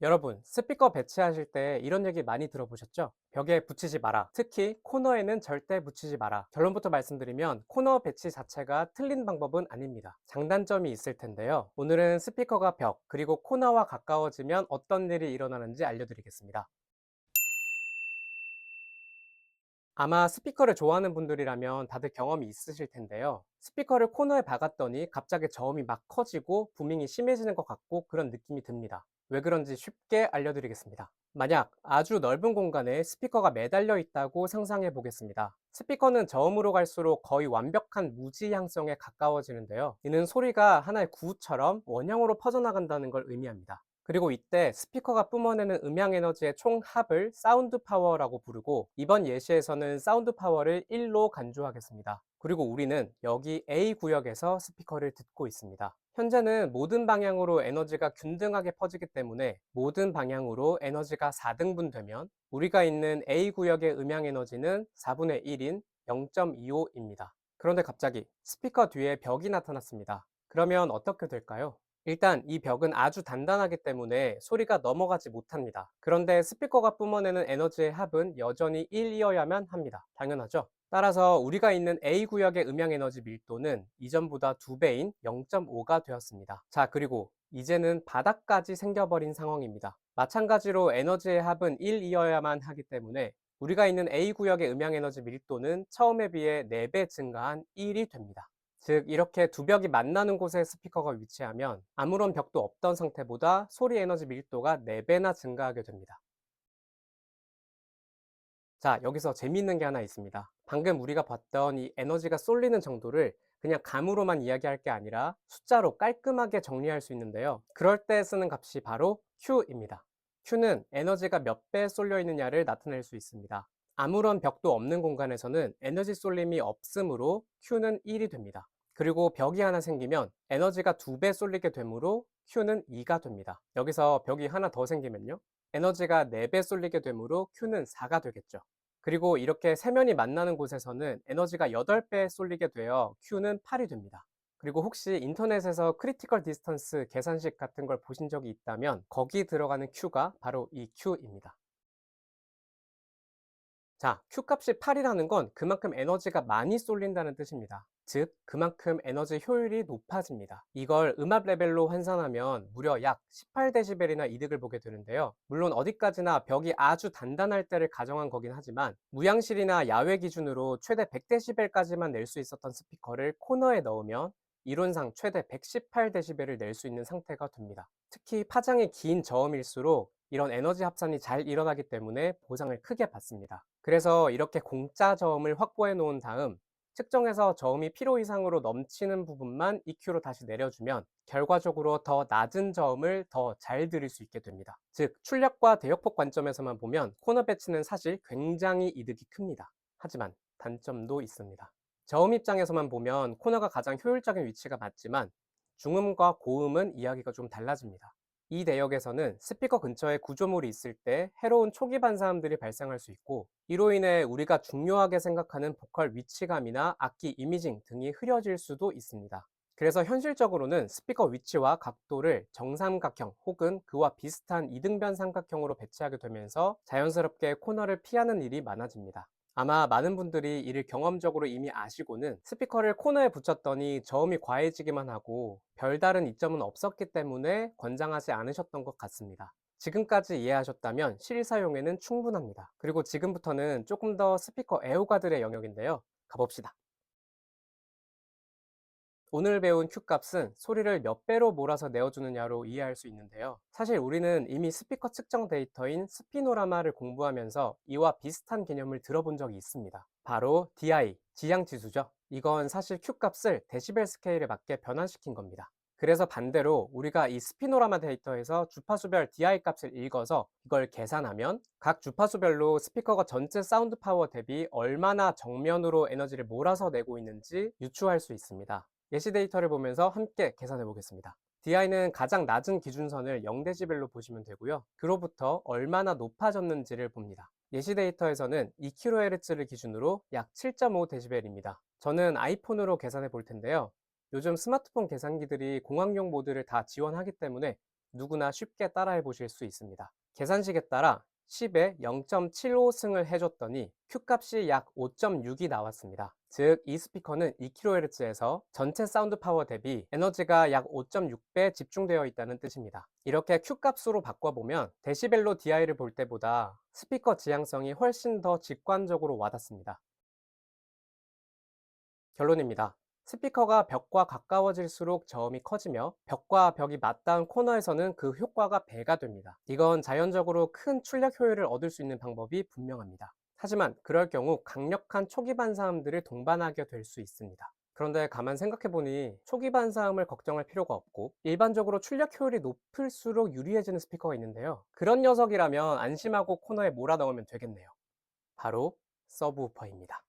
여러분, 스피커 배치하실 때 이런 얘기 많이 들어보셨죠? 벽에 붙이지 마라. 특히 코너에는 절대 붙이지 마라. 결론부터 말씀드리면 코너 배치 자체가 틀린 방법은 아닙니다. 장단점이 있을 텐데요. 오늘은 스피커가 벽, 그리고 코너와 가까워지면 어떤 일이 일어나는지 알려드리겠습니다. 아마 스피커를 좋아하는 분들이라면 다들 경험이 있으실 텐데요. 스피커를 코너에 박았더니 갑자기 저음이 막 커지고 부밍이 심해지는 것 같고 그런 느낌이 듭니다. 왜 그런지 쉽게 알려드리겠습니다. 만약 아주 넓은 공간에 스피커가 매달려 있다고 상상해 보겠습니다. 스피커는 저음으로 갈수록 거의 완벽한 무지향성에 가까워지는데요. 이는 소리가 하나의 구처럼 원형으로 퍼져나간다는 걸 의미합니다. 그리고 이때 스피커가 뿜어내는 음향 에너지의 총 합을 사운드 파워라고 부르고, 이번 예시에서는 사운드 파워를 1로 간주하겠습니다. 그리고 우리는 여기 A 구역에서 스피커를 듣고 있습니다. 현재는 모든 방향으로 에너지가 균등하게 퍼지기 때문에 모든 방향으로 에너지가 4등분 되면 우리가 있는 A 구역의 음향 에너지는 4분의 1인 0.25입니다. 그런데 갑자기 스피커 뒤에 벽이 나타났습니다. 그러면 어떻게 될까요? 일단 이 벽은 아주 단단하기 때문에 소리가 넘어가지 못합니다. 그런데 스피커가 뿜어내는 에너지의 합은 여전히 1이어야만 합니다. 당연하죠? 따라서 우리가 있는 A 구역의 음향 에너지 밀도는 이전보다 2배인 0.5가 되었습니다. 자, 그리고 이제는 바닥까지 생겨버린 상황입니다. 마찬가지로 에너지의 합은 1이어야만 하기 때문에 우리가 있는 A 구역의 음향 에너지 밀도는 처음에 비해 4배 증가한 1이 됩니다. 즉, 이렇게 두 벽이 만나는 곳에 스피커가 위치하면 아무런 벽도 없던 상태보다 소리 에너지 밀도가 4배나 증가하게 됩니다. 자, 여기서 재미있는 게 하나 있습니다. 방금 우리가 봤던 이 에너지가 쏠리는 정도를 그냥 감으로만 이야기할 게 아니라 숫자로 깔끔하게 정리할 수 있는데요. 그럴 때 쓰는 값이 바로 Q입니다. Q는 에너지가 몇 배 쏠려 있느냐를 나타낼 수 있습니다. 아무런 벽도 없는 공간에서는 에너지 쏠림이 없으므로 Q는 1이 됩니다. 그리고 벽이 하나 생기면 에너지가 2배 쏠리게 되므로 Q는 2가 됩니다. 여기서 벽이 하나 더 생기면요, 에너지가 4배 쏠리게 되므로 Q는 4가 되겠죠. 그리고 이렇게 세면이 만나는 곳에서는 에너지가 8배 쏠리게 되어 Q는 8이 됩니다. 그리고 혹시 인터넷에서 크리티컬 디스턴스 계산식 같은 걸 보신 적이 있다면 거기 들어가는 Q가 바로 이 Q입니다. 자, Q값이 8이라는 건 그만큼 에너지가 많이 쏠린다는 뜻입니다. 즉, 그만큼 에너지 효율이 높아집니다. 이걸 음압 레벨로 환산하면 무려 약 18데시벨이나 이득을 보게 되는데요. 물론 어디까지나 벽이 아주 단단할 때를 가정한 거긴 하지만 무향실이나 야외 기준으로 최대 100데시벨까지만 낼 수 있었던 스피커를 코너에 넣으면 이론상 최대 118데시벨을 낼 수 있는 상태가 됩니다. 특히 파장이 긴 저음일수록 이런 에너지 합산이 잘 일어나기 때문에 보상을 크게 받습니다. 그래서 이렇게 공짜 저음을 확보해 놓은 다음 측정해서 저음이 필요 이상으로 넘치는 부분만 EQ로 다시 내려주면 결과적으로 더 낮은 저음을 더 잘 들을 수 있게 됩니다. 즉, 출력과 대역폭 관점에서만 보면 코너 배치는 사실 굉장히 이득이 큽니다. 하지만 단점도 있습니다. 저음 입장에서만 보면 코너가 가장 효율적인 위치가 맞지만 중음과 고음은 이야기가 좀 달라집니다. 이 내역에서는 스피커 근처에 구조물이 있을 때 해로운 초기 반사음들이 발생할 수 있고, 이로 인해 우리가 중요하게 생각하는 보컬 위치감이나 악기 이미징 등이 흐려질 수도 있습니다. 그래서 현실적으로는 스피커 위치와 각도를 정삼각형 혹은 그와 비슷한 이등변 삼각형으로 배치하게 되면서 자연스럽게 코너를 피하는 일이 많아집니다. 아마 많은 분들이 이를 경험적으로 이미 아시고는 스피커를 코너에 붙였더니 저음이 과해지기만 하고 별다른 이점은 없었기 때문에 권장하지 않으셨던 것 같습니다. 지금까지 이해하셨다면 실사용에는 충분합니다. 그리고 지금부터는 조금 더 스피커 애호가들의 영역인데요. 가봅시다. 오늘 배운 Q값은 소리를 몇 배로 몰아서 내어주느냐로 이해할 수 있는데요. 사실 우리는 이미 스피커 측정 데이터인 스피노라마를 공부하면서 이와 비슷한 개념을 들어본 적이 있습니다. 바로 DI, 지향지수죠. 이건 사실 Q값을 데시벨 스케일에 맞게 변환시킨 겁니다. 그래서 반대로 우리가 이 스피노라마 데이터에서 주파수별 DI 값을 읽어서 이걸 계산하면 각 주파수별로 스피커가 전체 사운드 파워 대비 얼마나 정면으로 에너지를 몰아서 내고 있는지 유추할 수 있습니다. 예시 데이터를 보면서 함께 계산해 보겠습니다. DI는 가장 낮은 기준선을 0데시벨로 보시면 되고요. 그로부터 얼마나 높아졌는지를 봅니다. 예시 데이터에서는 2kHz를 기준으로 약 7.5데시벨입니다. 저는 아이폰으로 계산해 볼 텐데요. 요즘 스마트폰 계산기들이 공학용 모드를 다 지원하기 때문에 누구나 쉽게 따라해 보실 수 있습니다. 계산식에 따라 10에 0.75승을 해줬더니 Q값이 약 5.6이 나왔습니다. 즉, 이 스피커는 2kHz에서 전체 사운드 파워 대비 에너지가 약 5.6배 집중되어 있다는 뜻입니다. 이렇게 Q값으로 바꿔보면 데시벨로 DI를 볼 때보다 스피커 지향성이 훨씬 더 직관적으로 와닿습니다. 결론입니다. 스피커가 벽과 가까워질수록 저음이 커지며 벽과 벽이 맞닿은 코너에서는 그 효과가 배가 됩니다. 이건 자연적으로 큰 출력 효율을 얻을 수 있는 방법이 분명합니다. 하지만 그럴 경우 강력한 초기 반사음들을 동반하게 될 수 있습니다. 그런데 가만 생각해보니 초기 반사음을 걱정할 필요가 없고 일반적으로 출력 효율이 높을수록 유리해지는 스피커가 있는데요. 그런 녀석이라면 안심하고 코너에 몰아넣으면 되겠네요. 바로 서브우퍼입니다.